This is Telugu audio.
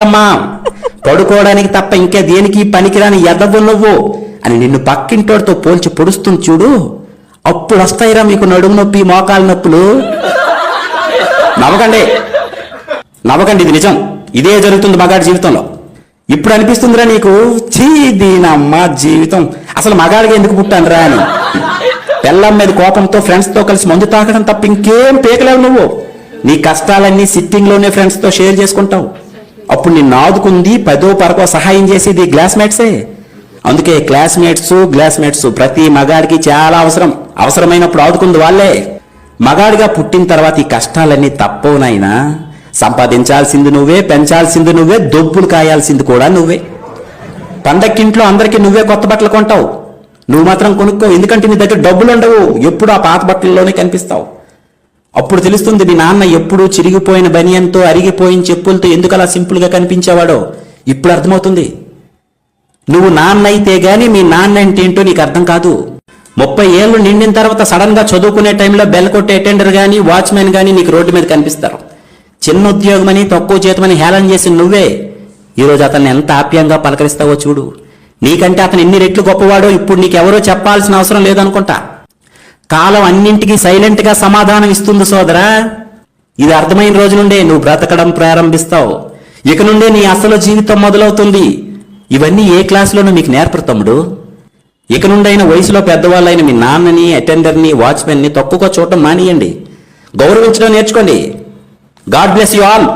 అమ్మా, పడుకోవడానికి తప్ప ఇంకా దేనికి పనికిరాని ఎదవు నువ్వు అని నిన్ను పక్కింటోడితో పోల్చి పొడుస్తుంది చూడు, అప్పుడు వస్తాయిరా మీకు నడుము నొప్పి, మోకాలు నొప్పులు. నవ్వకండి, ఇది నిజం. ఇదే జరుగుతుంది మగాడి జీవితంలో. ఇప్పుడు అనిపిస్తుందిరా నీకు, చీ దీనమ్మ జీవితం, అసలు మగాడికి ఎందుకు పుట్టానురా అని. పెళ్ళం మీద కోపంతో ఫ్రెండ్స్ తో కలిసి మందు తాగడం తప్ప ఇంకేం పేకలేవు నువ్వు. నీ కష్టాలన్నీ సిట్టింగ్ లోనే ఫ్రెండ్స్ తో షేర్ చేసుకుంటావు. అప్పుడు నిన్ను ఆదుకుంది 10వ 12వ సహాయం చేసేది క్లాస్మేట్సే. అందుకే క్లాస్మేట్స్ ప్రతి మగాడికి చాలా అవసరమైనప్పుడు ఆదుకుంది వాళ్ళే. మగాడిగా పుట్టిన తర్వాత ఈ కష్టాలన్నీ తప్పవునైనా సంపాదించాల్సింది నువ్వే, పెంచాల్సింది నువ్వే, దొబ్బులు కాయాల్సింది కూడా నువ్వే. పండక్కింట్లో అందరికీ నువ్వే కొత్త బట్టలు కొంటావు, నువ్వు మాత్రం కొనుక్కో. ఎందుకంటే నీ దగ్గర డబ్బులు ఉండవు, ఎప్పుడు ఆ పాత బట్టల్లోనే కనిపిస్తావు. అప్పుడు తెలుస్తుంది మీ నాన్న ఎప్పుడు చిరిగిపోయిన బనియంతో, అరిగిపోయిన చెప్పులతో ఎందుకు అలా సింపుల్ గా కనిపించేవాడో. ఇప్పుడు అర్థమవుతుంది. నువ్వు నాన్న అయితే గాని మీ నాన్న అంటే ఏంటో నీకు అర్థం కాదు. 30 ఏళ్ళు నిండిన తర్వాత సడన్ గా చదువుకునే టైంలో బెల్ కొట్టే అటెండర్ గానీ, వాచ్మెన్ గానీ నీకు రోడ్డు మీద కనిపిస్తారు. చిన్న ఉద్యోగమని, తక్కువ జీతమని హేళన చేసి నువ్వే ఈరోజు అతన్ని ఎంత ఆప్యాయంగా పలకరిస్తావో చూడు. నీకంటే అతను ఎన్ని రెట్లు గొప్పవాడో ఇప్పుడు నీకెవరో చెప్పాల్సిన అవసరం లేదనుకుంటా. కాలం అన్నింటికీ సైలెంట్ గా సమాధానం ఇస్తుంది సోదరా. ఇది అర్థమైన రోజు నుండే నువ్వు బ్రతకడం ప్రారంభిస్తావు. ఇక నుండే నీ అసలు జీవితం మొదలవుతుంది. ఇవన్నీ ఏ క్లాసులోనూ మీకు నేర్పరు తమ్ముడు. ఇక నుండైన వయసులో పెద్దవాళ్ళైన మీ నాన్నని, అటెండర్ని, వాచ్మెన్ని తక్కువగా చూడటం మానేయండి. గౌరవించడం నేర్చుకోండి. God bless you all.